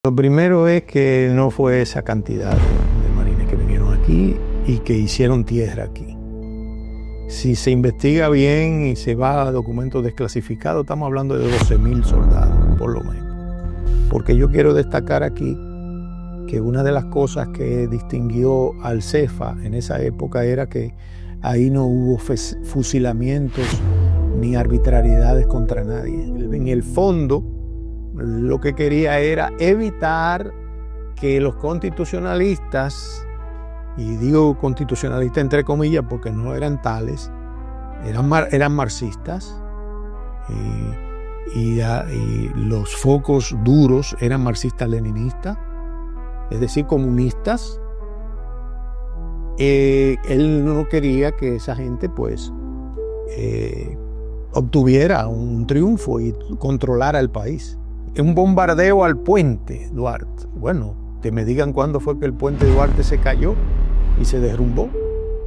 Lo primero es que no fue esa cantidad de marines que vinieron aquí y que hicieron tierra aquí. Si se investiga bien y se va a documentos desclasificados, estamos hablando de 12.000 soldados, por lo menos. Porque yo quiero destacar aquí que una de las cosas que distinguió al CEFA en esa época era que ahí no hubo fusilamientos ni arbitrariedades contra nadie. En el fondo, lo que quería era evitar que los constitucionalistas, y digo constitucionalistas entre comillas porque no eran tales, eran marxistas, y los focos duros eran marxistas-leninistas, es decir, comunistas. Él no quería que esa gente pues obtuviera un triunfo y controlara el país. Un bombardeo al puente Duarte. Bueno, que me digan cuándo fue que el puente Duarte se cayó y se derrumbó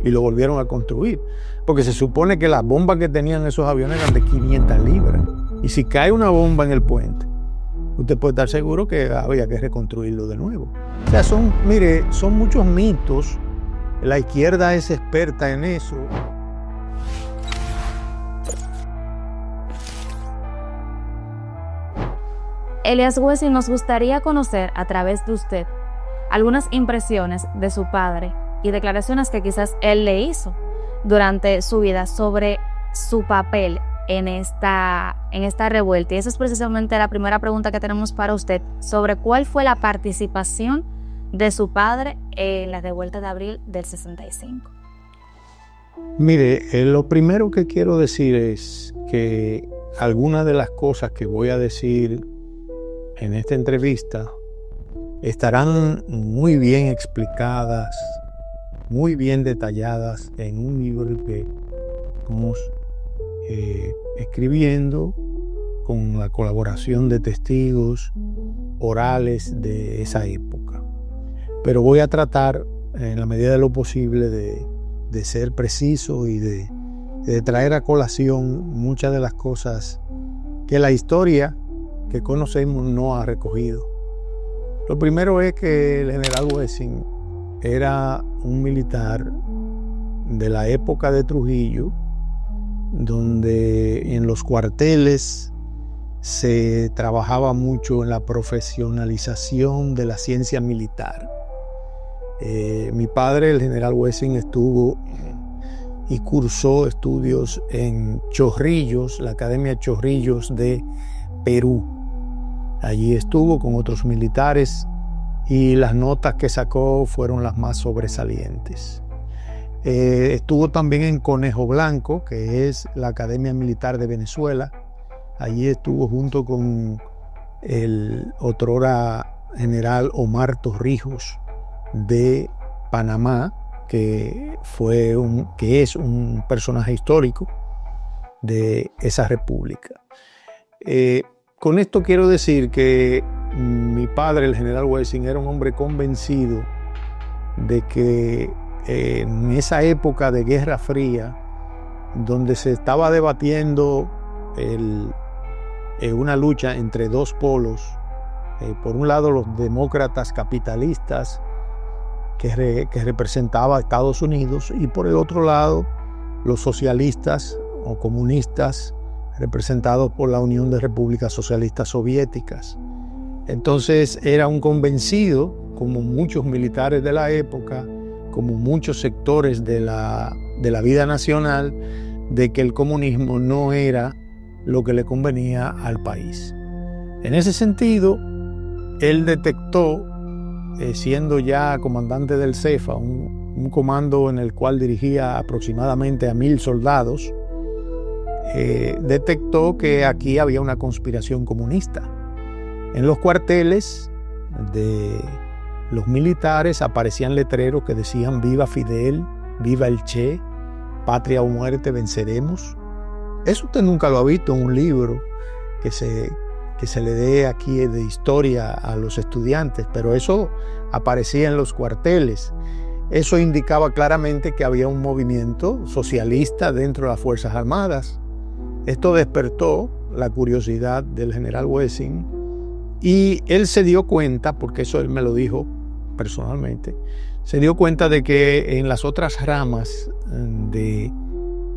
y lo volvieron a construir. Porque se supone que las bombas que tenían esos aviones eran de 500 libras. Y si cae una bomba en el puente, usted puede estar seguro que había que reconstruirlo de nuevo. O sea, son muchos mitos. La izquierda es experta en eso. Elías Wessing, nos gustaría conocer a través de usted algunas impresiones de su padre y declaraciones que quizás él le hizo durante su vida sobre su papel en esta revuelta. Y esa es precisamente la primera pregunta que tenemos para usted, sobre cuál fue la participación de su padre en la revuelta de abril del 65. Mire, lo primero que quiero decir es que algunas de las cosas que voy a decir en esta entrevista estarán muy bien explicadas, muy bien detalladas en un libro que estamos escribiendo con la colaboración de testigos orales de esa época. Pero voy a tratar, en la medida de lo posible, de ser preciso y de traer a colación muchas de las cosas que la historia que conocemos no ha recogido. Lo primero es que el general Wessing era un militar de la época de Trujillo, donde en los cuarteles se trabajaba mucho en la profesionalización de la ciencia militar. Mi padre, el general Wessing, estuvo y cursó estudios en Chorrillos, la Academia Chorrillos de Perú. Allí estuvo con otros militares y las notas que sacó fueron las más sobresalientes. Estuvo también en Conejo Blanco, que es la Academia Militar de Venezuela. Allí estuvo junto con el otrora general Omar Torrijos de Panamá, que es un personaje histórico de esa república. Con esto quiero decir que mi padre, el general Wessing, era un hombre convencido de que en esa época de Guerra Fría, donde se estaba debatiendo una lucha entre dos polos, por un lado los demócratas capitalistas que representaba a Estados Unidos, y por el otro lado los socialistas o comunistas representados por la Unión de Repúblicas Socialistas Soviéticas. Entonces era un convencido, como muchos militares de la época, como muchos sectores de la vida nacional, de que el comunismo no era lo que le convenía al país. En ese sentido, él detectó, siendo ya comandante del CEFA, un comando en el cual dirigía aproximadamente a 1.000 soldados, detectó que aquí había una conspiración comunista. En los cuarteles de los militares aparecían letreros que decían "Viva Fidel", "Viva el Che", "Patria o muerte, venceremos". Eso usted nunca lo ha visto en un libro que se le dé aquí de historia a los estudiantes, pero eso aparecía en los cuarteles. Eso indicaba claramente que había un movimiento socialista dentro de las Fuerzas Armadas. Esto despertó la curiosidad del general Wessing Y él se dio cuenta, porque eso él me lo dijo personalmente, se dio cuenta de que en las otras ramas de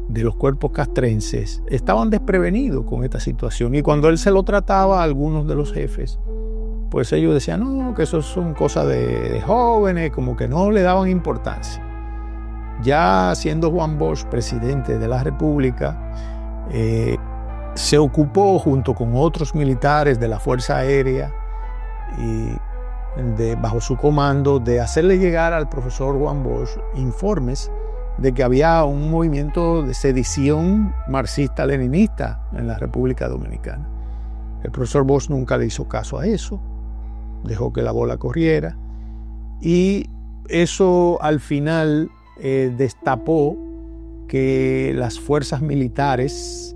los cuerpos castrenses estaban desprevenidos con esta situación. Y cuando él se lo trataba a algunos de los jefes, pues ellos decían, no, que eso son cosas de jóvenes, como que no le daban importancia. Ya siendo Juan Bosch presidente de la República, se ocupó junto con otros militares de la Fuerza Aérea y bajo su comando de hacerle llegar al profesor Juan Bosch informes de que había un movimiento de sedición marxista-leninista en la República Dominicana. El profesor Bosch nunca le hizo caso a eso, dejó que la bola corriera, y eso al final destapó que las fuerzas militares,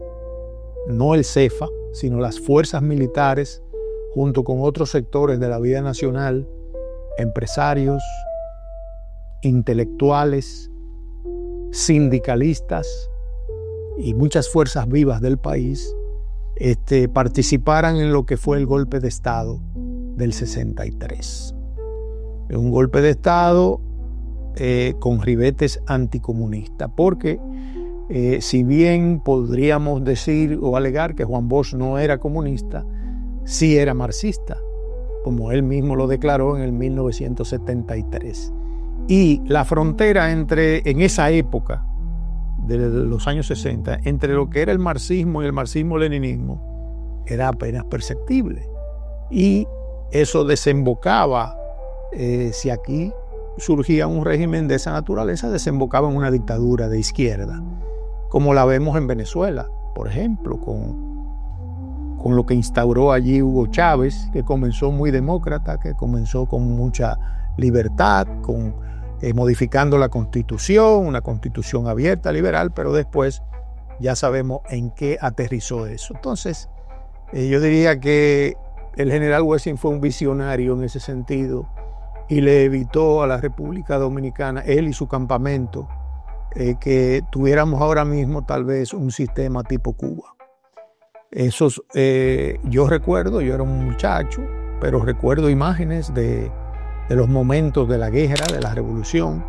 no el CEFA, sino las fuerzas militares, junto con otros sectores de la vida nacional, empresarios, intelectuales, sindicalistas y muchas fuerzas vivas del país, participaran en lo que fue el golpe de Estado del 63. Un golpe de Estado con ribetes anticomunistas, porque si bien podríamos decir o alegar que Juan Bosch no era comunista, sí era marxista, como él mismo lo declaró en el 1973. Y la frontera en esa época, de los años 60, entre lo que era el marxismo y el marxismo-leninismo, era apenas perceptible. Y eso desembocaba, si aquí surgía un régimen de esa naturaleza, desembocaba en una dictadura de izquierda, como la vemos en Venezuela, por ejemplo, con lo que instauró allí Hugo Chávez, que comenzó muy demócrata, que comenzó con mucha libertad, modificando la constitución, una constitución abierta, liberal, pero después ya sabemos en qué aterrizó eso. Entonces, yo diría que el general Wessing fue un visionario en ese sentido y le evitó a la República Dominicana, él y su campamento, que tuviéramos ahora mismo tal vez un sistema tipo Cuba. Yo recuerdo, yo era un muchacho, pero recuerdo imágenes de los momentos de la guerra, de la revolución.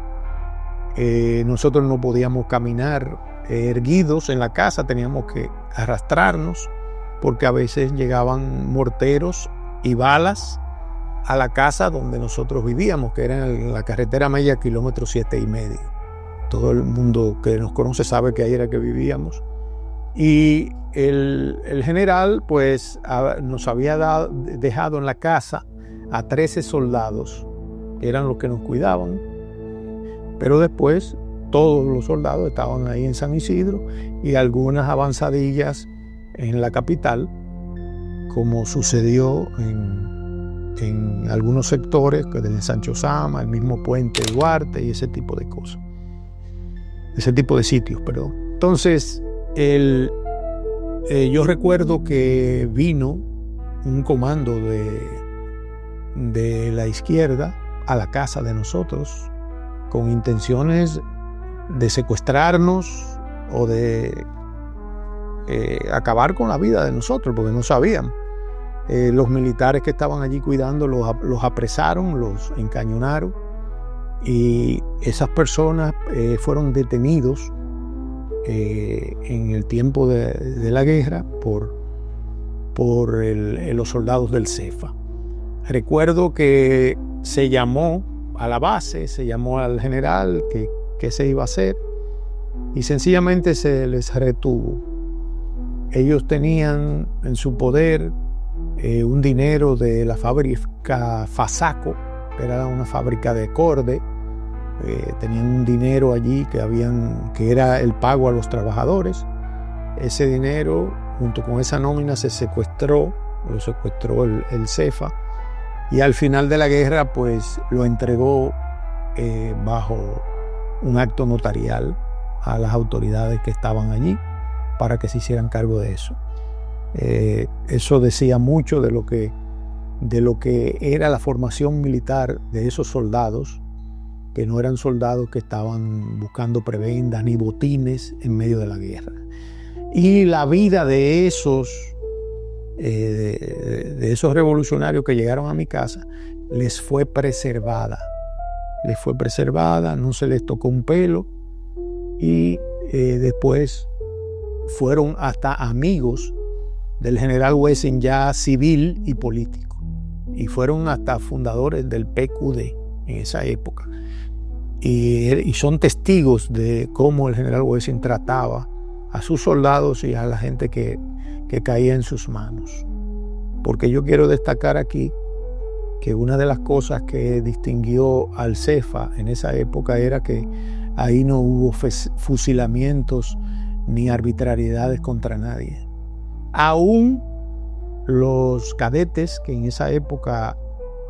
Nosotros no podíamos caminar erguidos en la casa, teníamos que arrastrarnos, porque a veces llegaban morteros y balas a la casa donde nosotros vivíamos, que era en la carretera Mella, kilómetro 7,5. Todo el mundo que nos conoce sabe que ahí era que vivíamos. Y el general pues nos había dejado en la casa a 13 soldados, que eran los que nos cuidaban, pero después todos los soldados estaban ahí en San Isidro y algunas avanzadillas en la capital, como sucedió en algunos sectores, en Sancho Sama, el mismo Puente Duarte y ese tipo de cosas, ese tipo de sitios, perdón. Entonces, yo recuerdo que vino un comando de la izquierda a la casa de nosotros con intenciones de secuestrarnos o de acabar con la vida de nosotros, porque no sabían. Los militares que estaban allí cuidando los apresaron, los encañonaron, y esas personas fueron detenidos en el tiempo de la guerra por los soldados del CEFA. Recuerdo que se llamó a la base, se llamó al general qué se iba a hacer, y sencillamente se les retuvo. Ellos tenían en su poder un dinero de la fábrica Fasaco, que era una fábrica de corde. Tenían un dinero allí que era el pago a los trabajadores. Ese dinero, junto con esa nómina, lo secuestró el CEFA, y al final de la guerra pues lo entregó bajo un acto notarial a las autoridades que estaban allí para que se hicieran cargo de eso. Eso decía mucho de lo que era la formación militar de esos soldados, que no eran soldados que estaban buscando prebendas ni botines en medio de la guerra. Y la vida de esos de esos revolucionarios que llegaron a mi casa, les fue preservada. Les fue preservada, no se les tocó un pelo y después fueron hasta amigos del general Wessing, ya civil y político. Y fueron hasta fundadores del PQD en esa época. Y son testigos de cómo el general Wessing trataba a sus soldados y a la gente que caía en sus manos. Porque yo quiero destacar aquí que una de las cosas que distinguió al CEFA en esa época era que ahí no hubo fusilamientos ni arbitrariedades contra nadie. Aún los cadetes, que en esa época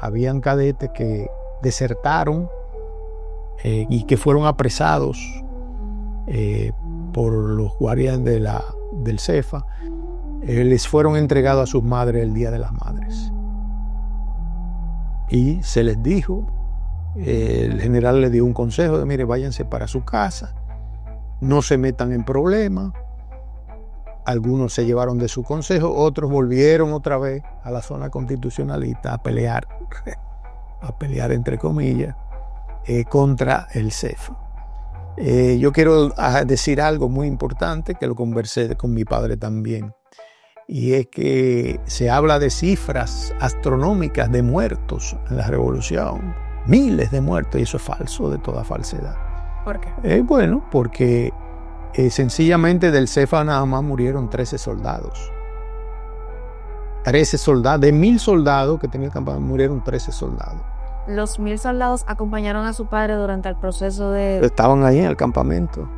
habían cadetes que desertaron y que fueron apresados por los guardias del CEFA, les fueron entregados a sus madres el Día de las Madres. Y se les dijo, el general les dio un consejo de, mire, váyanse para su casa, no se metan en problemas. Algunos se llevaron de su consejo, otros volvieron otra vez a la zona constitucionalista a pelear entre comillas, contra el CEFA. Yo quiero decir algo muy importante que lo conversé con mi padre también, y es que se habla de cifras astronómicas de muertos en la revolución, miles de muertos, y eso es falso, de toda falsedad. ¿Por qué? Bueno, porque sencillamente del CEFA nada más murieron 13 soldados. 13 soldados, de 1000 soldados que tenía el campamento, murieron 13 soldados. ¿Los 1000 soldados acompañaron a su padre durante el proceso de...? Estaban ahí en el campamento.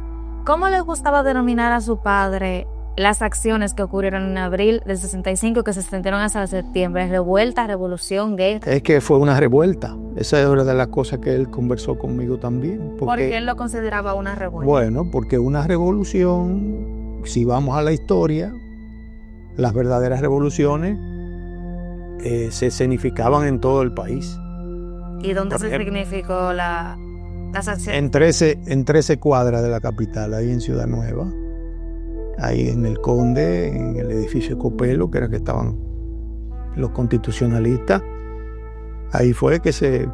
¿Cómo les gustaba denominar a su padre las acciones que ocurrieron en abril del 65 que se extendieron hasta septiembre? Revuelta, revolución, guerra. Es que fue una revuelta. Esa es una de las cosas que él conversó conmigo también. ¿Por qué él lo consideraba una revuelta? Bueno, porque una revolución, si vamos a la historia, las verdaderas revoluciones se escenificaban en todo el país. ¿Y dónde se significó las acciones? En 13 cuadras de la capital, ahí en Ciudad Nueva. Ahí en el Conde, en el edificio Copelo, que era que estaban los constitucionalistas. Ahí fue que se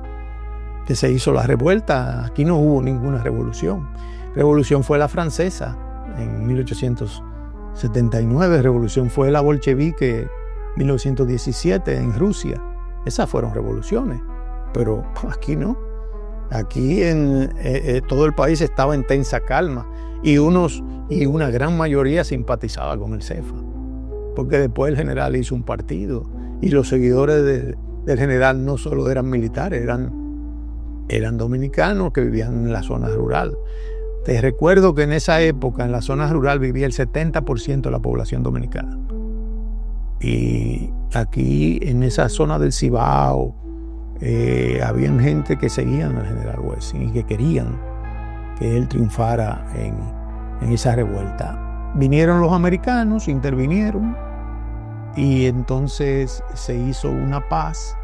hizo la revuelta. Aquí no hubo ninguna revolución. Revolución fue la francesa en 1879. Revolución fue la bolchevique en 1917 en Rusia. Esas fueron revoluciones. Pero aquí no. Aquí todo el país estaba en tensa calma. Y una gran mayoría simpatizaba con el CEFA, porque después el general hizo un partido y los seguidores del general no solo eran militares, eran dominicanos que vivían en la zona rural. Te recuerdo que en esa época en la zona rural vivía el 70% de la población dominicana. Y aquí en esa zona del Cibao había gente que seguían al general Wessing y que querían que él triunfara en esa revuelta. Vinieron los americanos, intervinieron, y entonces se hizo una paz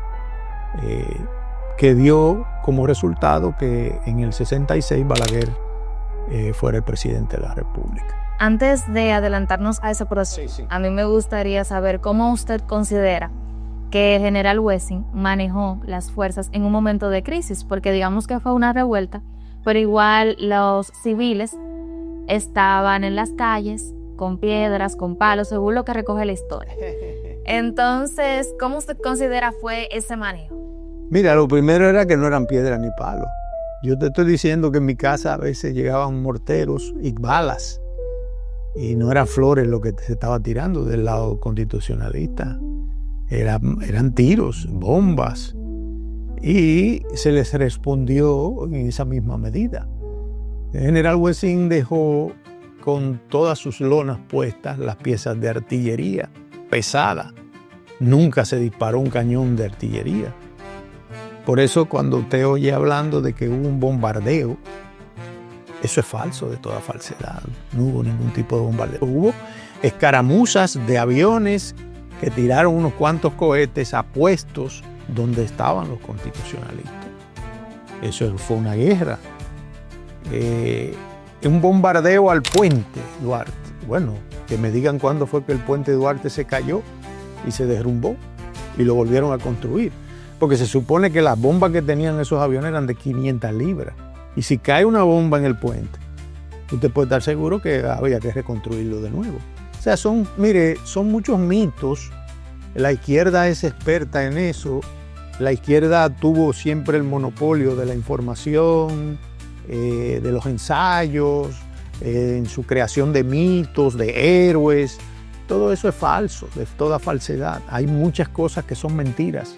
que dio como resultado que en el 66 Balaguer fuera el presidente de la República. Antes de adelantarnos a ese proceso, Sí. a mí me gustaría saber cómo usted considera que el general Wessing manejó las fuerzas en un momento de crisis, porque digamos que fue una revuelta, pero igual los civiles estaban en las calles con piedras, con palos, según lo que recoge la historia. Entonces, ¿cómo usted considera fue ese manejo? Mira, lo primero era que no eran piedras ni palos. Yo te estoy diciendo que en mi casa a veces llegaban morteros y balas, y no eran flores lo que se estaba tirando del lado constitucionalista. Eran tiros, bombas, y se les respondió en esa misma medida. El general Wessing dejó con todas sus lonas puestas las piezas de artillería pesada. Nunca se disparó un cañón de artillería. Por eso cuando usted oye hablando de que hubo un bombardeo, eso es falso, de toda falsedad. No hubo ningún tipo de bombardeo. Hubo escaramuzas de aviones que tiraron unos cuantos cohetes a puestos donde estaban los constitucionalistas. Eso fue una guerra. Un bombardeo al puente Duarte. Bueno, que me digan cuándo fue que el puente Duarte se cayó y se derrumbó y lo volvieron a construir. Porque se supone que las bombas que tenían esos aviones eran de 500 libras. Y si cae una bomba en el puente, usted puede estar seguro que había que reconstruirlo de nuevo. O sea, son muchos mitos. La izquierda es experta en eso. La izquierda tuvo siempre el monopolio de la información, de los ensayos, en su creación de mitos, de héroes. Todo eso es falso, de toda falsedad. Hay muchas cosas que son mentiras.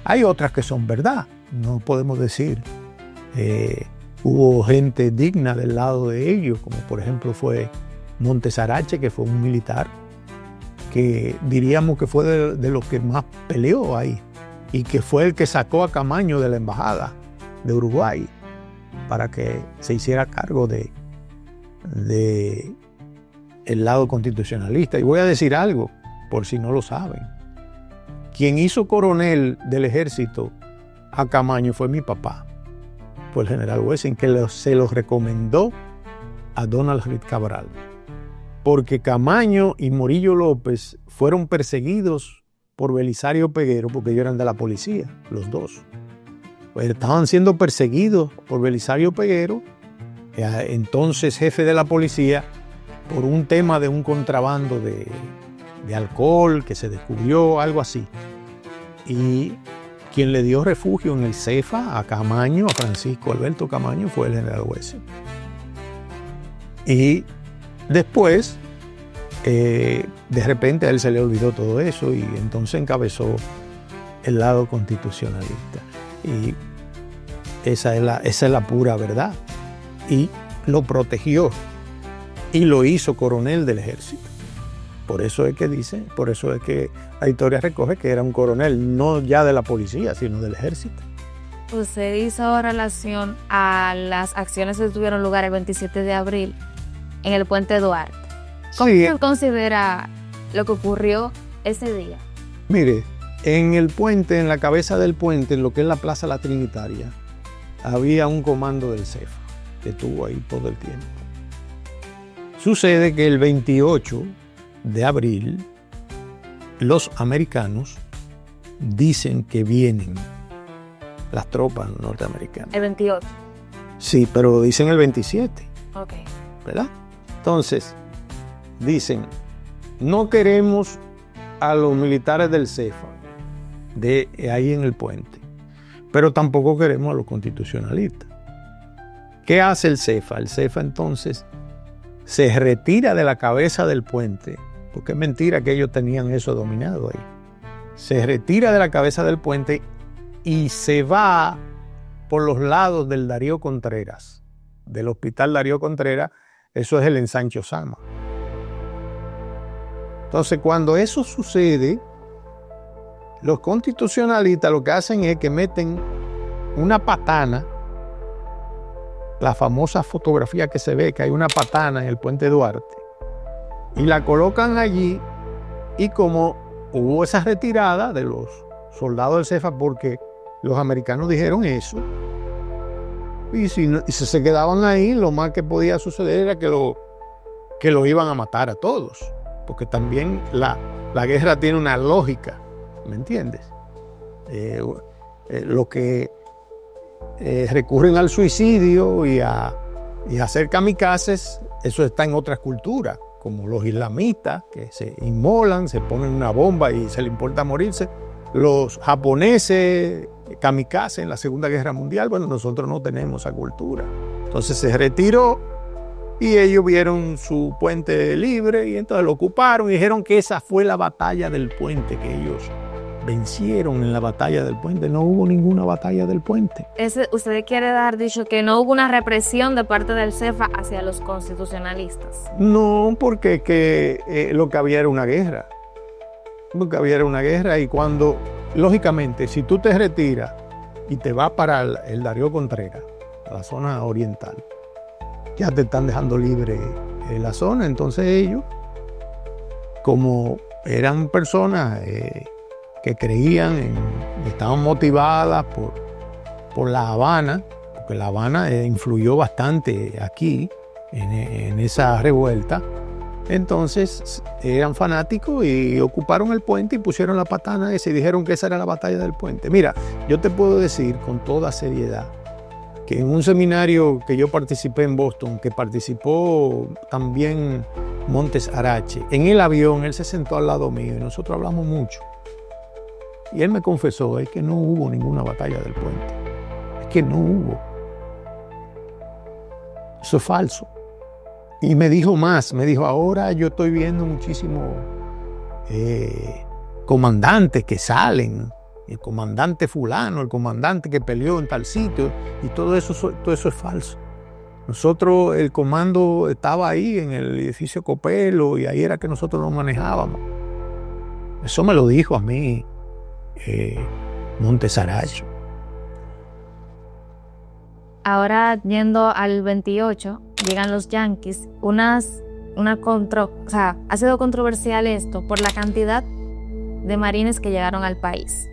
Hay otras que son verdad. No podemos decir. Hubo gente digna del lado de ellos, como por ejemplo fue Montesarache, que fue un militar, que diríamos que fue de los que más peleó ahí, y que fue el que sacó a Camaño de la embajada de Uruguay para que se hiciera cargo de el lado constitucionalista. Y voy a decir algo, por si no lo saben. Quien hizo coronel del ejército a Camaño fue mi papá, fue el general Wessing, que se lo recomendó a Donald Reed Cabral, porque Camaño y Morillo López fueron perseguidos por Belisario Peguero, porque ellos eran de la policía, los dos. Pues estaban siendo perseguidos por Belisario Peguero, entonces jefe de la policía, por un tema de un contrabando de alcohol que se descubrió, algo así. Y quien le dio refugio en el CEFA a Camaño, a Francisco Alberto Camaño, fue el general Wessing. Y después, de repente a él se le olvidó todo eso y entonces encabezó el lado constitucionalista. Y esa es la pura verdad. Y lo protegió y lo hizo coronel del ejército. Por eso es que la historia recoge que era un coronel, no ya de la policía, sino del ejército. Usted hizo relación a las acciones que tuvieron lugar el 27 de abril en el Puente Duarte. ¿Cómo se considera lo que ocurrió ese día? Mire, en el puente, en la cabeza del puente, en lo que es la Plaza La Trinitaria, había un comando del CEFA que estuvo ahí todo el tiempo. Sucede que el 28 de abril, los americanos dicen que vienen las tropas norteamericanas. El 28. Sí, pero dicen el 27. Ok. ¿Verdad? Entonces, dicen, no queremos a los militares del CEFA, de ahí en el puente, pero tampoco queremos a los constitucionalistas. ¿Qué hace el CEFA? El CEFA entonces se retira de la cabeza del puente, porque es mentira que ellos tenían eso dominado ahí. Se retira de la cabeza del puente y se va por los lados del Darío Contreras, del Hospital Darío Contreras. Eso es el Ensanche Osama. Entonces, cuando eso sucede, los constitucionalistas lo que hacen es que meten una patana, la famosa fotografía que se ve, que hay una patana en el Puente Duarte, y la colocan allí, y como hubo esa retirada de los soldados del CEFA, porque los americanos dijeron eso, y si se quedaban ahí, lo más que podía suceder era que lo iban a matar a todos, porque también la guerra tiene una lógica, ¿me entiendes? Lo que recurren al suicidio y a hacer kamikazes, eso está en otras culturas, como los islamistas, que se inmolan, se ponen una bomba y se les importa morirse. Los japoneses, kamikaze en la Segunda Guerra Mundial, bueno, nosotros no tenemos esa cultura. Entonces se retiró y ellos vieron su puente libre y entonces lo ocuparon y dijeron que esa fue la batalla del puente, que ellos vencieron en la batalla del puente. No hubo ninguna batalla del puente. ¿Usted quiere dar dicho que no hubo una represión de parte del CEFA hacia los constitucionalistas? No, porque lo que había era una guerra. Lo que había era una guerra y cuando, lógicamente, si tú te retiras y te vas para el Darío Contreras, la zona oriental, ya te están dejando libre la zona. Entonces ellos, como eran personas que creían, estaban motivadas por La Habana, porque La Habana influyó bastante aquí en esa revuelta, Entonces eran fanáticos y ocuparon el puente y pusieron la patana esa y dijeron que esa era la batalla del puente. Mira, yo te puedo decir con toda seriedad que en un seminario que yo participé en Boston, que participó también Montes Arache, en el avión él se sentó al lado mío y nosotros hablamos mucho. Y él me confesó, es que no hubo ninguna batalla del puente. Es que no hubo. Eso es falso. Y me dijo más, me dijo, ahora yo estoy viendo muchísimos comandantes que salen, el comandante fulano, el comandante que peleó en tal sitio, y todo eso es falso. Nosotros, el comando estaba ahí en el edificio Copelo y ahí era que nosotros nos manejábamos. Eso me lo dijo a mí Montes Arache. Ahora, yendo al 28, llegan los Yankees. Ha sido controversial esto por la cantidad de marines que llegaron al país.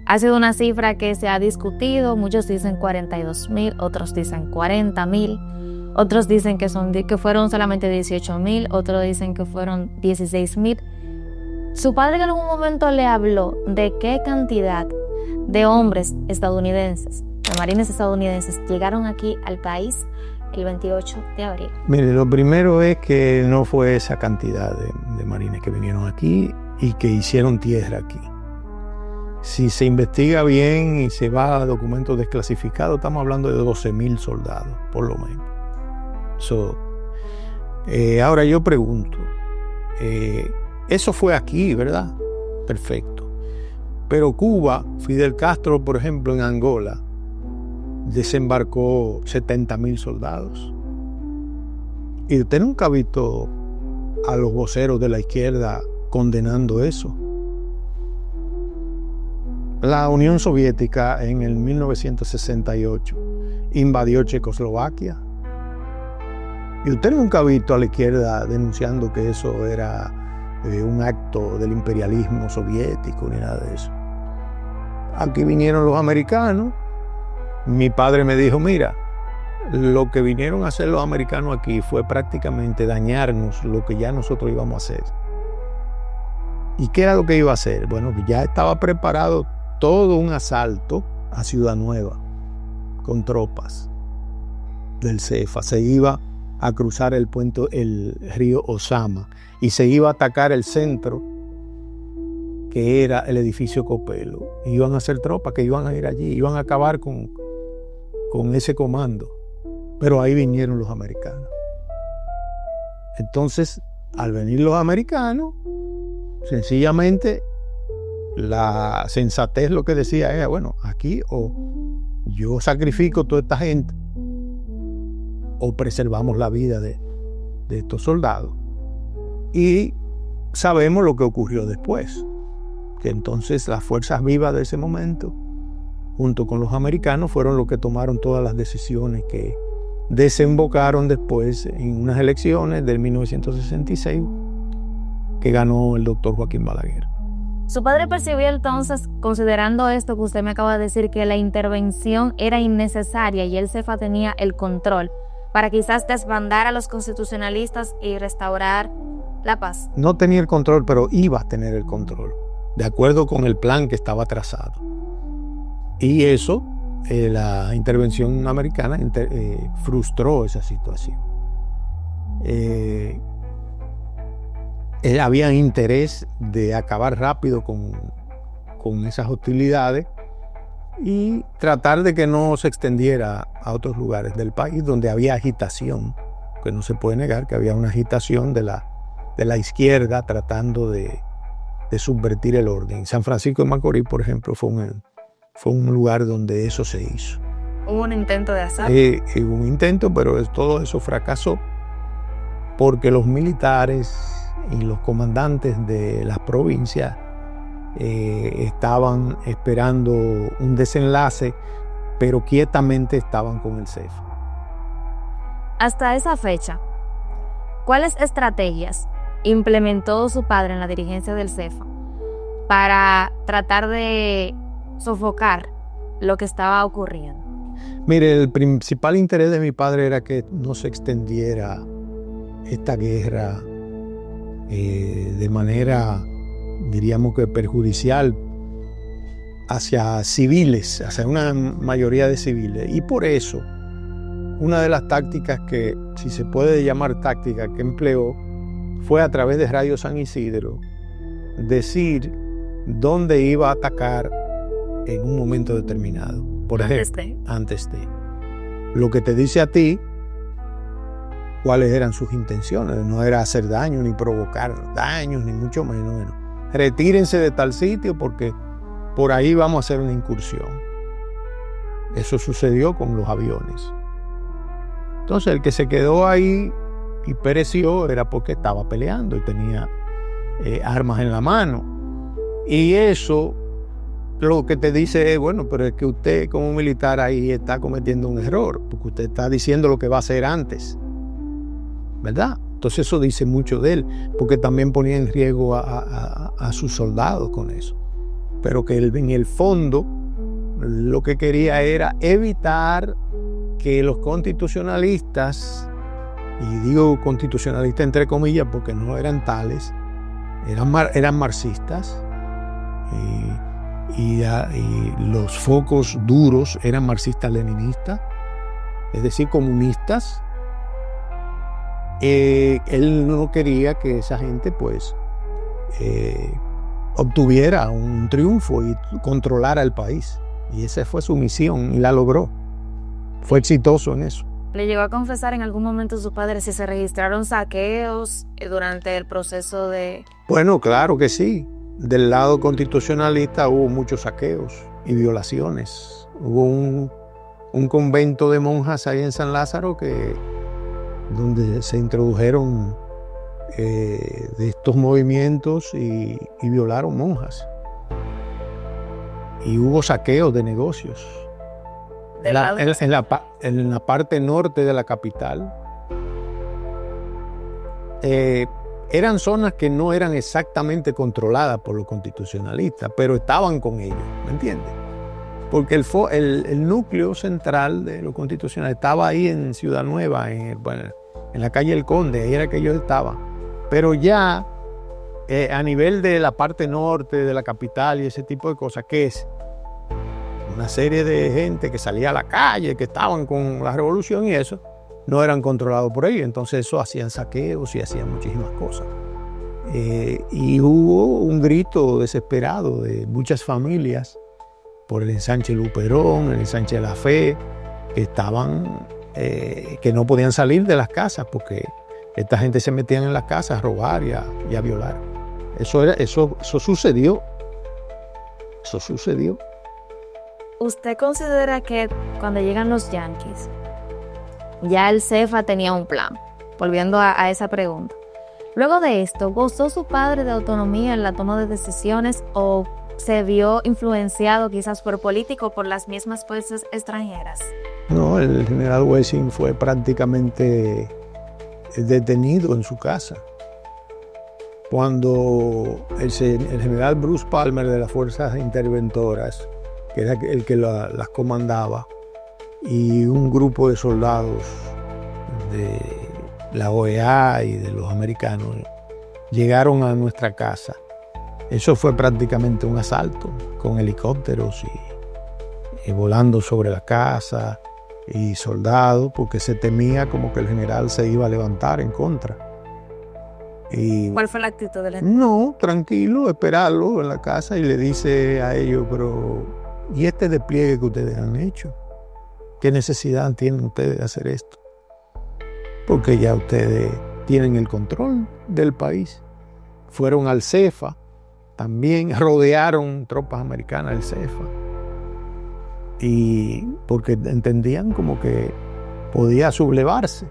Ha sido una cifra que se ha discutido. Muchos dicen 42,000, otros dicen 40,000, otros dicen que fueron solamente 18,000, otros dicen que fueron 16,000. Su padre en algún momento le habló de qué cantidad de hombres estadounidenses, de marines estadounidenses, llegaron aquí al país el 28 de abril. Mire, lo primero es que no fue esa cantidad de marines que vinieron aquí y que hicieron tierra aquí. Si se investiga bien y se va a documentos desclasificados, estamos hablando de 12,000 soldados, por lo menos. Ahora yo pregunto, eso fue aquí, ¿verdad? Perfecto. Pero Cuba, Fidel Castro, por ejemplo, en Angola, desembarcó 70,000 soldados. Y usted nunca ha visto a los voceros de la izquierda condenando eso. La Unión Soviética en el 1968 invadió Checoslovaquia. Y usted nunca ha visto a la izquierda denunciando que eso era un acto del imperialismo soviético ni nada de eso. Aquí vinieron los americanos. Mi padre me dijo, mira, lo que vinieron a hacer los americanos aquí fue prácticamente dañarnos lo que ya nosotros íbamos a hacer. ¿Y qué era lo que iba a hacer? Bueno, que ya estaba preparado todo un asalto a Ciudad Nueva con tropas del CEFA. Se iba a cruzar el río Osama y se iba a atacar el centro, que era el edificio Copelo. Iban a hacer tropas que iban a ir allí, iban a acabar con ese comando. Pero ahí vinieron los americanos. Entonces, al venir los americanos, sencillamente la sensatez lo que decía era, bueno, aquí o yo sacrifico toda esta gente o preservamos la vida de estos soldados. Y sabemos lo que ocurrió después, que entonces las fuerzas vivas de ese momento, junto con los americanos, fueron los que tomaron todas las decisiones que desembocaron después en unas elecciones del 1966 que ganó el doctor Joaquín Balaguer. Su padre percibió entonces, considerando esto que usted me acaba de decir, que la intervención era innecesaria y el CEFA tenía el control para quizás desbandar a los constitucionalistas y restaurar la paz. No tenía el control, pero iba a tener el control, de acuerdo con el plan que estaba trazado. Y eso, la intervención americana frustró esa situación. Había interés de acabar rápido con esas hostilidades y tratar de que no se extendiera a otros lugares del país donde había agitación, que no se puede negar que había una agitación de la izquierda tratando de subvertir el orden. San Francisco de Macorís, por ejemplo, fue un lugar donde eso se hizo. ¿Hubo un intento de asalto? Hubo un intento, pero todo eso fracasó porque los militares y los comandantes de las provincias estaban esperando un desenlace, pero quietamente estaban con el CEFA. Hasta esa fecha, ¿cuáles estrategias implementó su padre en la dirigencia del CEFA para tratar de sofocar lo que estaba ocurriendo? Mire, el principal interés de mi padre era que no se extendiera esta guerra de manera, diríamos que perjudicial, hacia civiles, hacia una mayoría de civiles. Y por eso, una de las tácticas que, si se puede llamar táctica, que empleó, fue a través de Radio San Isidro, decir dónde iba a atacar en un momento determinado. Por ejemplo, antes de. Lo que te dice a ti cuáles eran sus intenciones. No era hacer daño, ni provocar daños, ni mucho menos. Bueno, retírense de tal sitio porque por ahí vamos a hacer una incursión. Eso sucedió con los aviones. Entonces el que se quedó ahí y pereció era porque estaba peleando y tenía armas en la mano. Y eso lo que te dice es, bueno, pero es que usted como militar ahí está cometiendo un error, porque usted está diciendo lo que va a hacer antes, ¿verdad? Entonces eso dice mucho de él, porque también ponía en riesgo a sus soldados con eso. Pero que él, en el fondo, lo que quería era evitar que los constitucionalistas, y digo constitucionalistas entre comillas porque no eran tales, eran marxistas, y los focos duros eran marxistas-leninistas, es decir, comunistas. Él no quería que esa gente pues obtuviera un triunfo y controlara el país, y esa fue su misión y la logró. Fue exitoso en eso. ¿Le llegó a confesar en algún momento a su padre si se registraron saqueos durante el proceso de...? Bueno, claro que sí. Del lado constitucionalista hubo muchos saqueos y violaciones. Hubo un convento de monjas ahí en San Lázaro donde se introdujeron de estos movimientos y violaron monjas. Y hubo saqueos de negocios. En la parte norte de la capital. Eran zonas que no eran exactamente controladas por los constitucionalistas, pero estaban con ellos, ¿me entiendes? Porque el núcleo central de los constitucionalistas estaba ahí en Ciudad Nueva, en la calle El Conde, ahí era que ellos estaban. Pero ya a nivel de la parte norte de la capital y ese tipo de cosas, ¿qué es? Una serie de gente que salía a la calle, que estaban con la revolución y eso, no eran controlados por ellos. Entonces eso hacían saqueos y hacían muchísimas cosas. Y hubo un grito desesperado de muchas familias por el ensanche Luperón, el ensanche de la Fe, que no podían salir de las casas porque esta gente se metían en las casas a robar y a violar. Eso sucedió. Eso sucedió. ¿Usted considera que cuando llegan los yanquis, ya el CEFA tenía un plan? Volviendo a esa pregunta. Luego de esto, ¿gozó su padre de autonomía en la toma de decisiones o se vio influenciado quizás por políticos o por las mismas fuerzas extranjeras? No, el general Wessing fue prácticamente detenido en su casa. Cuando el general Bruce Palmer de las fuerzas interventoras, que era el que las comandaba, y un grupo de soldados de la OEA y de los americanos llegaron a nuestra casa. Eso fue prácticamente un asalto con helicópteros y volando sobre la casa y soldados, porque se temía como que el general se iba a levantar en contra. ¿Cuál fue la actitud del general? No, tranquilo, esperarlo en la casa, y le dice a ellos, pero ¿y este despliegue que ustedes han hecho? ¿Qué necesidad tienen ustedes de hacer esto? Porque ya ustedes tienen el control del país. Fueron al CEFA, también rodearon tropas americanas del CEFA. Y porque entendían como que podía sublevarse.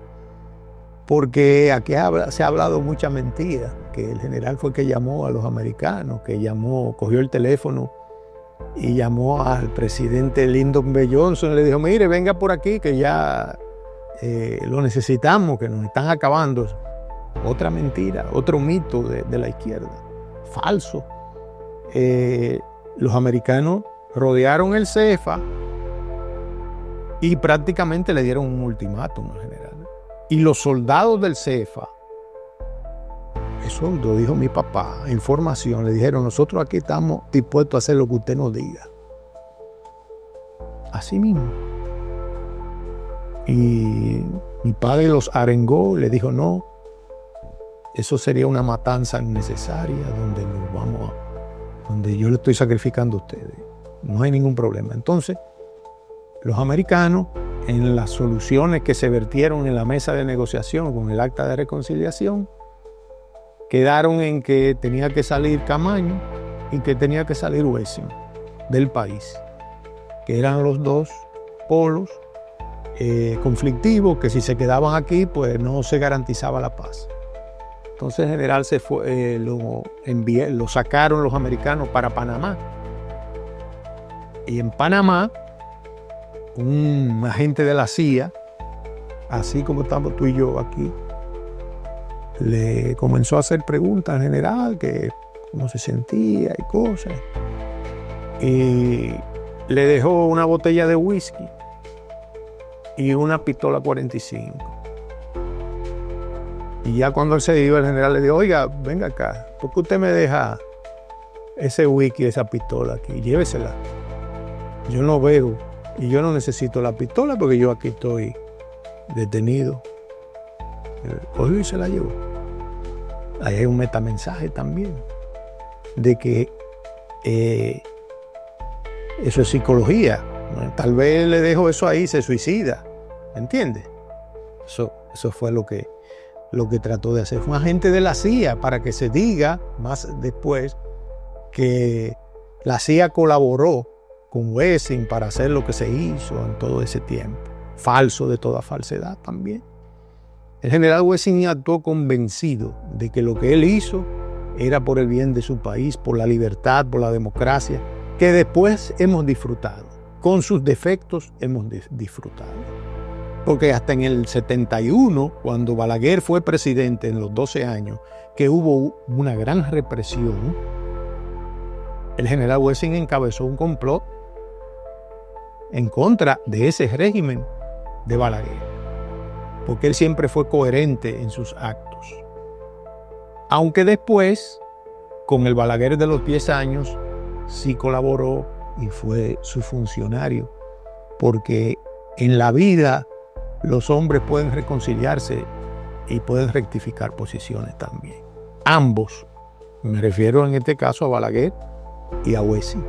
Porque aquí se ha hablado mucha mentira, que el general fue el que llamó a los americanos, cogió el teléfono y llamó al presidente Lyndon B. Johnson y le dijo, mire, venga por aquí que ya lo necesitamos, que nos están acabando. Otra mentira, otro mito de la izquierda, falso. Los americanos rodearon el CEFA y prácticamente le dieron un ultimátum al general. Y los soldados del CEFA eso lo dijo mi papá, información. Le dijeron, nosotros aquí estamos dispuestos a hacer lo que usted nos diga. Así mismo. Y mi padre los arengó, le dijo, no, eso sería una matanza innecesaria donde yo le estoy sacrificando a ustedes. No hay ningún problema. Entonces, los americanos, en las soluciones que se vertieron en la mesa de negociación con el acta de reconciliación, quedaron en que tenía que salir Camaño y que tenía que salir Wessing del país, que eran los dos polos conflictivos, que si se quedaban aquí, pues no se garantizaba la paz. Entonces el general se fue, lo sacaron los americanos para Panamá. Y en Panamá, un agente de la CIA, así como estamos tú y yo aquí, le comenzó a hacer preguntas al general, que cómo se sentía y cosas. Y le dejó una botella de whisky y una pistola 45. Y ya cuando él se iba, el general le dijo, oiga, venga acá, ¿por qué usted me deja ese whisky, esa pistola aquí? Llévesela. Yo no bebo y yo no necesito la pistola porque yo aquí estoy detenido. Cogió y se la llevó. Ahí hay un metamensaje también de que eso es psicología. Tal vez le dejo eso ahí y se suicida. ¿Entiendes? Eso fue lo que trató de hacer. Fue un agente de la CIA para que se diga más después que la CIA colaboró con Wessing para hacer lo que se hizo en todo ese tiempo. Falso de toda falsedad también. El general Wessing actuó convencido de que lo que él hizo era por el bien de su país, por la libertad, por la democracia, que después hemos disfrutado. Con sus defectos hemos disfrutado. Porque hasta en el 71, cuando Balaguer fue presidente en los 12 años, que hubo una gran represión, el general Wessing encabezó un complot en contra de ese régimen de Balaguer, porque él siempre fue coherente en sus actos. Aunque después, con el Balaguer de los 10 años, sí colaboró y fue su funcionario, porque en la vida los hombres pueden reconciliarse y pueden rectificar posiciones también. Ambos, me refiero en este caso a Balaguer y a Wessing.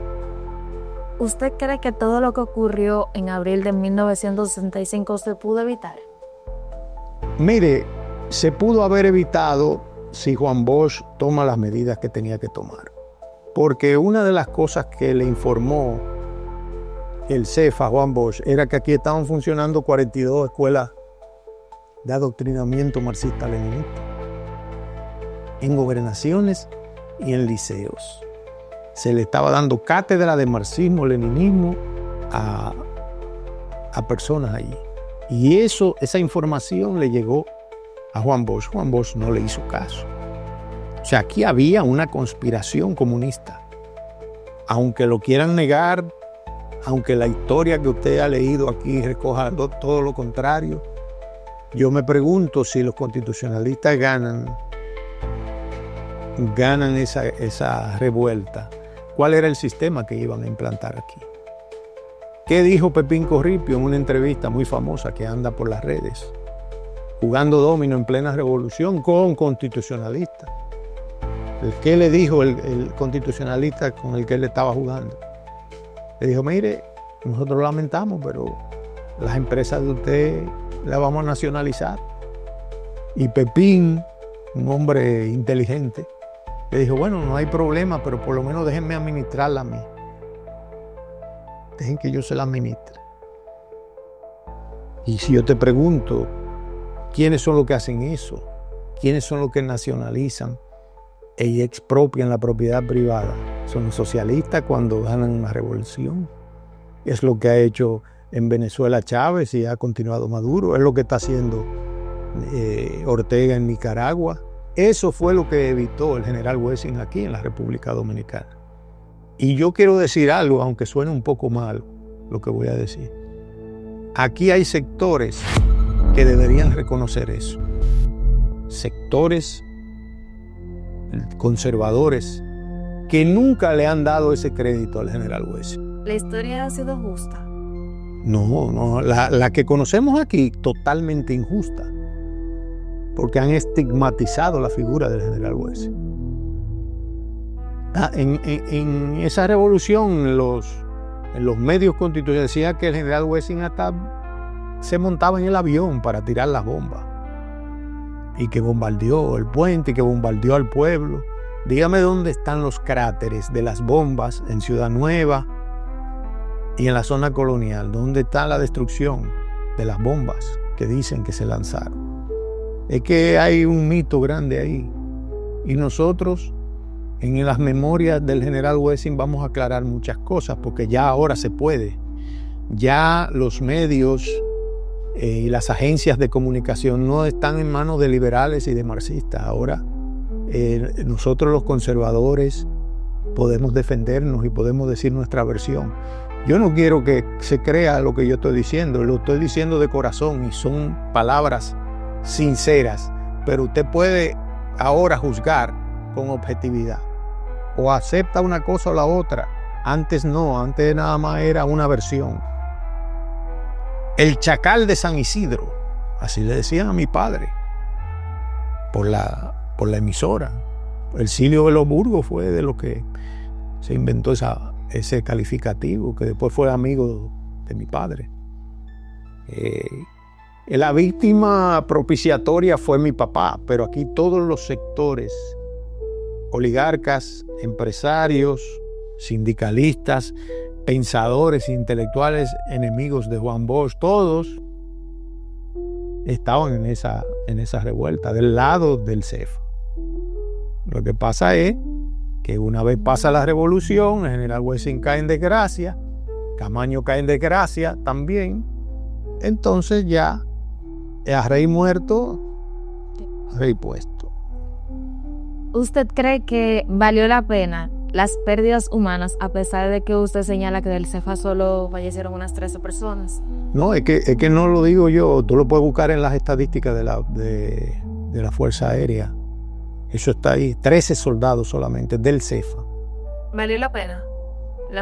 ¿Usted cree que todo lo que ocurrió en abril de 1965 se pudo evitar? Mire, se pudo haber evitado si Juan Bosch toma las medidas que tenía que tomar. Porque una de las cosas que le informó el CEFA, Juan Bosch, era que aquí estaban funcionando 42 escuelas de adoctrinamiento marxista-leninista en gobernaciones y en liceos. Se le estaba dando cátedra de marxismo-leninismo a personas allí. Y esa información le llegó a Juan Bosch. Juan Bosch no le hizo caso. O sea, aquí había una conspiración comunista. Aunque lo quieran negar, aunque la historia que usted ha leído aquí recoja todo lo contrario, yo me pregunto si los constitucionalistas ganan esa revuelta, ¿cuál era el sistema que iban a implantar aquí? ¿Qué dijo Pepín Corripio en una entrevista muy famosa que anda por las redes? Jugando domino en plena revolución con constitucionalistas. ¿Qué le dijo el constitucionalista con el que él estaba jugando? Le dijo, mire, nosotros lo lamentamos, pero las empresas de usted las vamos a nacionalizar. Y Pepín, un hombre inteligente, le dijo, bueno, no hay problema, pero por lo menos déjenme administrarla a mí. Dejen que yo se la administre. Y si yo te pregunto, ¿quiénes son los que hacen eso? ¿Quiénes son los que nacionalizan y expropian la propiedad privada? Son los socialistas cuando ganan una revolución. Es lo que ha hecho en Venezuela Chávez y ha continuado Maduro. Es lo que está haciendo Ortega en Nicaragua. Eso fue lo que evitó el general Wessing aquí en la República Dominicana. Y yo quiero decir algo, aunque suene un poco mal lo que voy a decir. Aquí hay sectores que deberían reconocer eso. Sectores conservadores que nunca le han dado ese crédito al general Wessing. ¿La historia ha sido justa? No, la que conocemos aquí, totalmente injusta, porque han estigmatizado la figura del general Wessing. En esa revolución, en los medios constitucionales, decía que el general Wessing hasta se montaba en el avión para tirar las bombas, y que bombardeó el puente, y que bombardeó al pueblo. Dígame dónde están los cráteres de las bombas en Ciudad Nueva y en la zona colonial. ¿Dónde está la destrucción de las bombas que dicen que se lanzaron? Es que hay un mito grande ahí. Y nosotros, en las memorias del general Wessing, vamos a aclarar muchas cosas, porque ya ahora se puede. Ya los medios y las agencias de comunicación no están en manos de liberales y de marxistas. Ahora nosotros los conservadores podemos defendernos y podemos decir nuestra versión. Yo no quiero que se crea lo que yo estoy diciendo, lo estoy diciendo de corazón y son palabras sinceras, pero usted puede ahora juzgar con objetividad. O acepta una cosa o la otra. Antes no, antes nada más era una versión. El chacal de San Isidro, así le decían a mi padre, por la emisora. El Silio de los Burgos fue de lo que se inventó ese calificativo, que después fue amigo de mi padre. La víctima propiciatoria fue mi papá, pero aquí todos los sectores, oligarcas, empresarios, sindicalistas, pensadores, intelectuales, enemigos de Juan Bosch, todos estaban en esa revuelta, del lado del CEFA. Lo que pasa es que una vez pasa la revolución, el general Wessing cae en desgracia, Camaño cae en desgracia también, entonces ya a rey muerto, rey puesto. ¿Usted cree que valió la pena las pérdidas humanas, a pesar de que usted señala que del CEFA solo fallecieron unas 13 personas? No, es que no lo digo yo, tú lo puedes buscar en las estadísticas de la Fuerza Aérea. Eso está ahí, 13 soldados solamente del CEFA. ¿Valió la pena?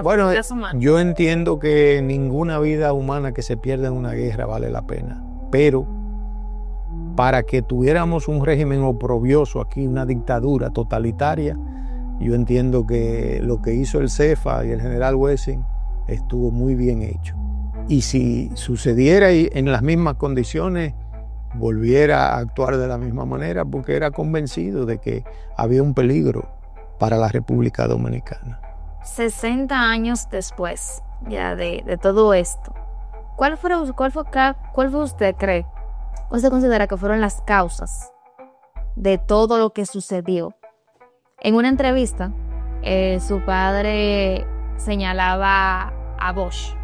Bueno, yo entiendo que ninguna vida humana que se pierda en una guerra vale la pena, pero para que tuviéramos un régimen oprobioso aquí, una dictadura totalitaria, yo entiendo que lo que hizo el CEFA y el general Wessing estuvo muy bien hecho. Y si sucediera en las mismas condiciones, volviera a actuar de la misma manera, porque era convencido de que había un peligro para la República Dominicana. 60 años después ya de todo esto, ¿cuál fue usted cree? ¿Usted considera que fueron las causas de todo lo que sucedió? En una entrevista, su padre señalaba a Bosch.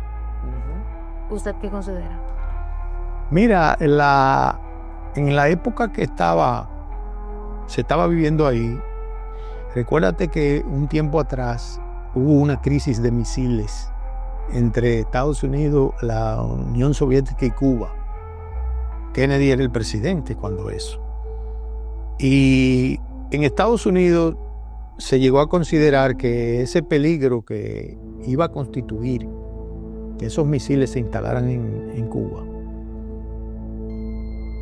¿Usted qué considera? Mira, en la época que se estaba viviendo ahí, recuérdate que un tiempo atrás hubo una crisis de misiles entre Estados Unidos, la Unión Soviética y Cuba. Kennedy era el presidente cuando eso. Y en Estados Unidos se llegó a considerar que ese peligro que iba a constituir que esos misiles se instalaran en Cuba,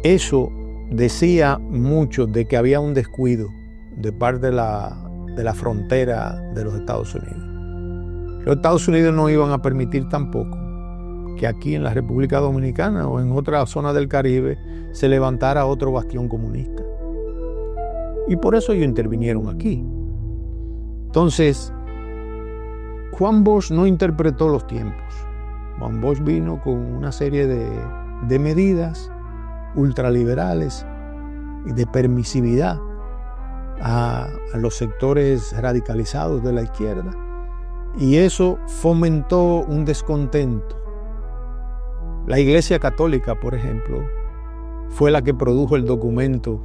eso decía mucho de que había un descuido de parte de la frontera de los Estados Unidos. Los Estados Unidos no iban a permitir tampoco que aquí en la República Dominicana o en otra zona del Caribe se levantara otro bastión comunista. Y por eso ellos intervinieron aquí. Entonces, Juan Bosch no interpretó los tiempos. Juan Bosch vino con una serie de medidas ultraliberales y de permisividad a los sectores radicalizados de la izquierda, y eso fomentó un descontento. La Iglesia Católica, por ejemplo, fue la que produjo el documento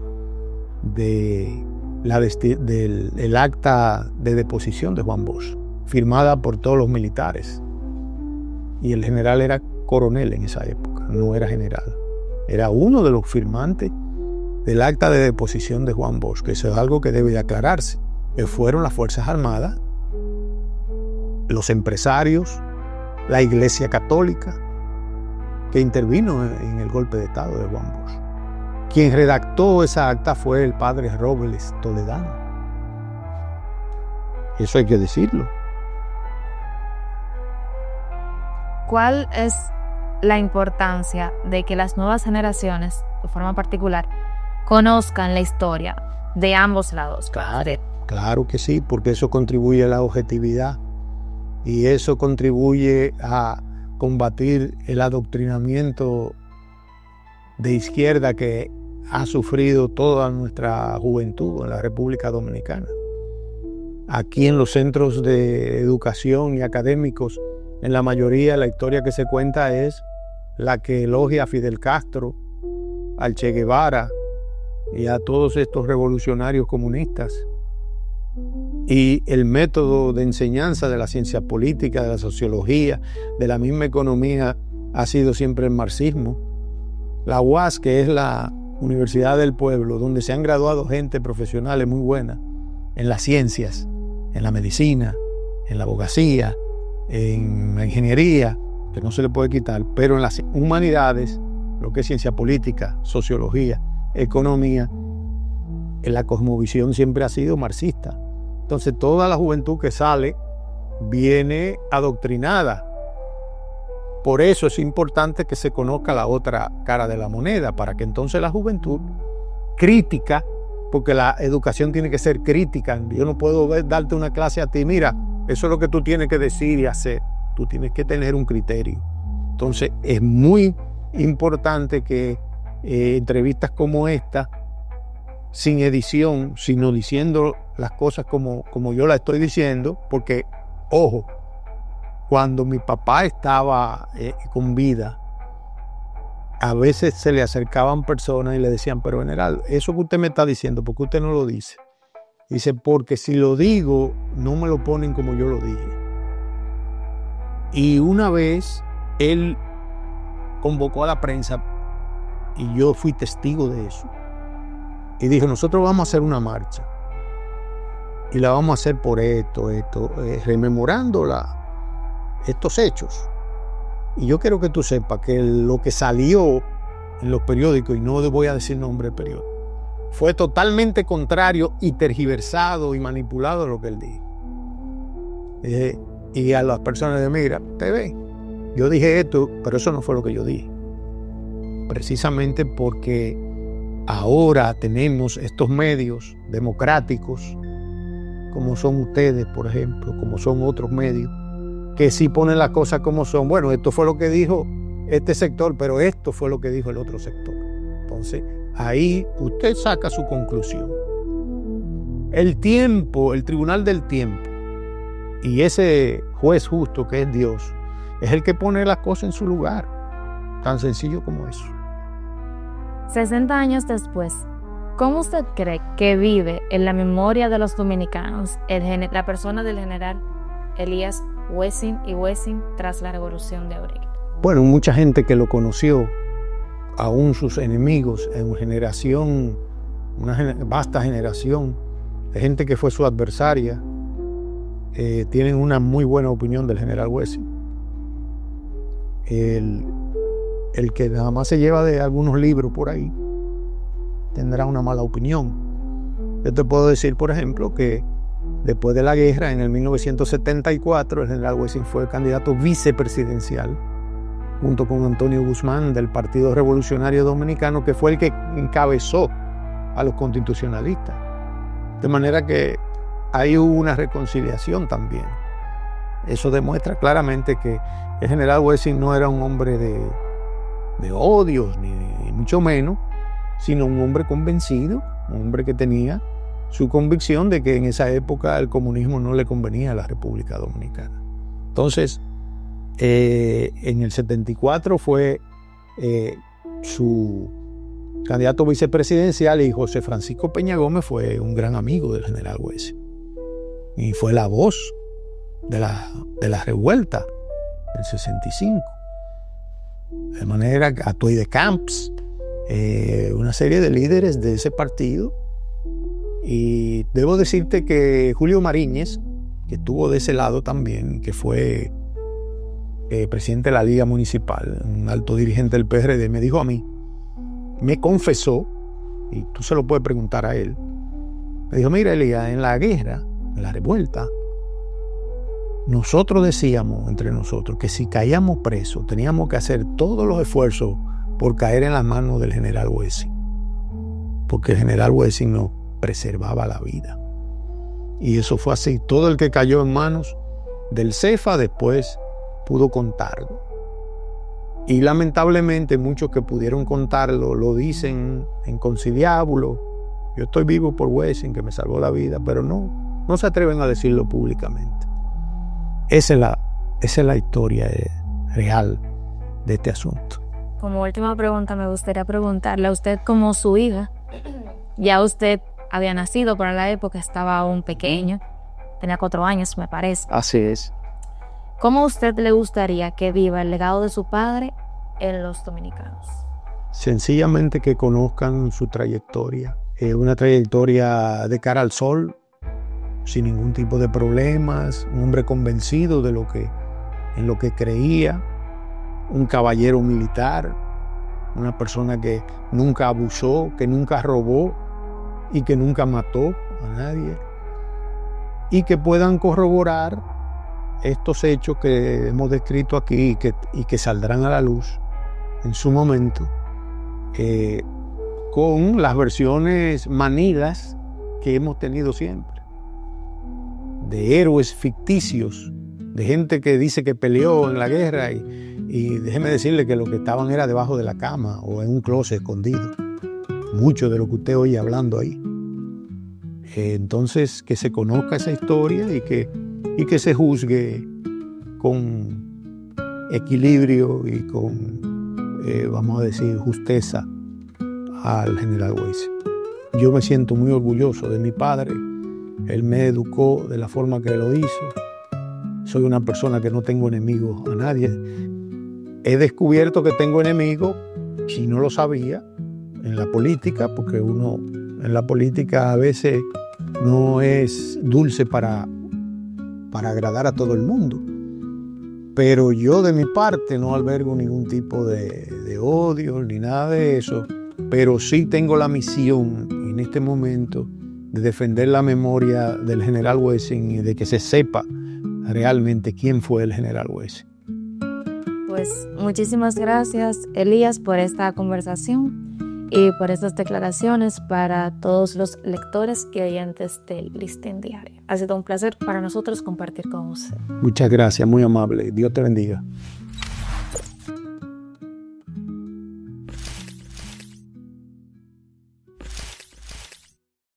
del acta de deposición de Juan Bosch, firmada por todos los militares. Y el general era coronel en esa época, no era general. Era uno de los firmantes del acta de deposición de Juan Bosch, que eso es algo que debe de aclararse, que fueron las Fuerzas Armadas, los empresarios, la Iglesia Católica, que intervino en el golpe de Estado de Juan Bosch. Quien redactó esa acta fue el padre Robles Toledano. Eso hay que decirlo. ¿Cuál es la importancia de que las nuevas generaciones, de forma particular, conozcan la historia de ambos lados? Claro que sí, porque eso contribuye a la objetividad y eso contribuye a combatir el adoctrinamiento de izquierda que ha sufrido toda nuestra juventud en la República Dominicana. Aquí en los centros de educación y académicos, en la mayoría la historia que se cuenta es la que elogia a Fidel Castro, al Che Guevara y a todos estos revolucionarios comunistas. Y el método de enseñanza de la ciencia política, de la sociología, de la misma economía, ha sido siempre el marxismo. La UAS, que es la Universidad del Pueblo, donde se han graduado gente profesionales muy buenas en las ciencias, en la medicina, en la abogacía, en la ingeniería, que no se le puede quitar, pero en las humanidades, lo que es ciencia política, sociología, economía, en la cosmovisión siempre ha sido marxista. Entonces toda la juventud que sale viene adoctrinada. Por eso es importante que se conozca la otra cara de la moneda, para que entonces la juventud crítica, porque la educación tiene que ser crítica. Yo no puedo darte una clase a ti, mira, eso es lo que tú tienes que decir y hacer. Tú tienes que tener un criterio. Entonces es muy importante que entrevistas como esta, sin edición, sino diciendo las cosas como yo las estoy diciendo, porque, ojo, cuando mi papá estaba con vida, a veces se le acercaban personas y le decían, pero general, eso que usted me está diciendo, ¿por qué usted no lo dice? Dice, porque si lo digo, no me lo ponen como yo lo dije. Y una vez él convocó a la prensa y yo fui testigo de eso. Y dijo, nosotros vamos a hacer una marcha. Y la vamos a hacer por esto, rememorando estos hechos. Y yo quiero que tú sepas que lo que salió en los periódicos, y no voy a decir nombre de periódico, fue totalmente contrario y tergiversado y manipulado a lo que él dijo. Y a las personas de mira, te ve, yo dije esto, pero eso no fue lo que yo dije. Precisamente porque ahora tenemos estos medios democráticos, como son ustedes, por ejemplo, como son otros medios, que sí ponen las cosas como son. Bueno, esto fue lo que dijo este sector, pero esto fue lo que dijo el otro sector. Entonces, ahí usted saca su conclusión. El tiempo, el tribunal del tiempo, y ese juez justo que es Dios, es el que pone las cosas en su lugar. Tan sencillo como eso. 60 años después, ¿cómo usted cree que vive en la memoria de los dominicanos la persona del general Elías Wessing y Wessing tras la revolución de abril? Bueno, mucha gente que lo conoció, aún sus enemigos, en una generación, una vasta generación de gente que fue su adversaria, tienen una muy buena opinión del general Wessing. El que nada más se lleva de algunos libros por ahí tendrá una mala opinión. Yo te puedo decir, por ejemplo, que después de la guerra, en el 1974, el general Wessing fue candidato vicepresidencial junto con Antonio Guzmán del Partido Revolucionario Dominicano, que fue el que encabezó a los constitucionalistas. De manera que ahí hubo una reconciliación también. Eso demuestra claramente que el general Wessing no era un hombre de odios, ni mucho menos, sino un hombre convencido, un hombre que tenía su convicción de que en esa época el comunismo no le convenía a la República Dominicana. Entonces, en el 74 fue su candidato vicepresidencial, y José Francisco Peña Gómez fue un gran amigo del general Wessing y fue la voz de la revuelta del 65. De manera que Atuey de Camps, una serie de líderes de ese partido. Y debo decirte que Julio Mariñez, que estuvo de ese lado también, que fue presidente de la Liga Municipal, un alto dirigente del PRD, me dijo a mí, me confesó, y tú se lo puedes preguntar a él, me dijo, mira Elías, en la guerra, en la revuelta, nosotros decíamos entre nosotros que si caíamos presos teníamos que hacer todos los esfuerzos por caer en las manos del general Wessing, porque el general Wessing nos preservaba la vida. Y eso fue así. Todo el que cayó en manos del Cefa después pudo contarlo. Y lamentablemente muchos que pudieron contarlo lo dicen en conciliábulo. Yo estoy vivo por Wessing, que me salvó la vida, pero no se atreven a decirlo públicamente. Esa es la historia real de este asunto. Como última pregunta, me gustaría preguntarle a usted, como su hija, ya usted había nacido, pero en la época estaba aún pequeño, tenía 4 años, me parece. Así es. ¿Cómo a usted le gustaría que viva el legado de su padre en los dominicanos? Sencillamente que conozcan su trayectoria. Una trayectoria de cara al sol, sin ningún tipo de problemas, un hombre convencido de en lo que creía, un caballero militar, una persona que nunca abusó, que nunca robó y que nunca mató a nadie, y que puedan corroborar estos hechos que hemos descrito aquí y que saldrán a la luz en su momento, con las versiones manidas que hemos tenido siempre, de héroes ficticios, de gente que dice que peleó en la guerra y déjeme decirle que lo que estaban era debajo de la cama o en un closet escondido. Mucho de lo que usted oye hablando ahí. Entonces, que se conozca esa historia y que se juzgue con equilibrio y con, vamos a decir, justeza al general Wessing. Yo me siento muy orgulloso de mi padre. Él me educó de la forma que lo hizo. Soy una persona que no tengo enemigos a nadie. He descubierto que tengo enemigos, si no lo sabía, en la política, porque uno en la política a veces no es dulce para agradar a todo el mundo. Pero yo de mi parte no albergo ningún tipo de odio ni nada de eso, pero sí tengo la misión en este momento de defender la memoria del general Wessing y de que se sepa realmente quién fue el general Wessing. Pues muchísimas gracias, Elías, por esta conversación y por estas declaraciones para todos los lectores y oyentes del Listín Diario. Ha sido un placer para nosotros compartir con usted. Muchas gracias, muy amable. Dios te bendiga.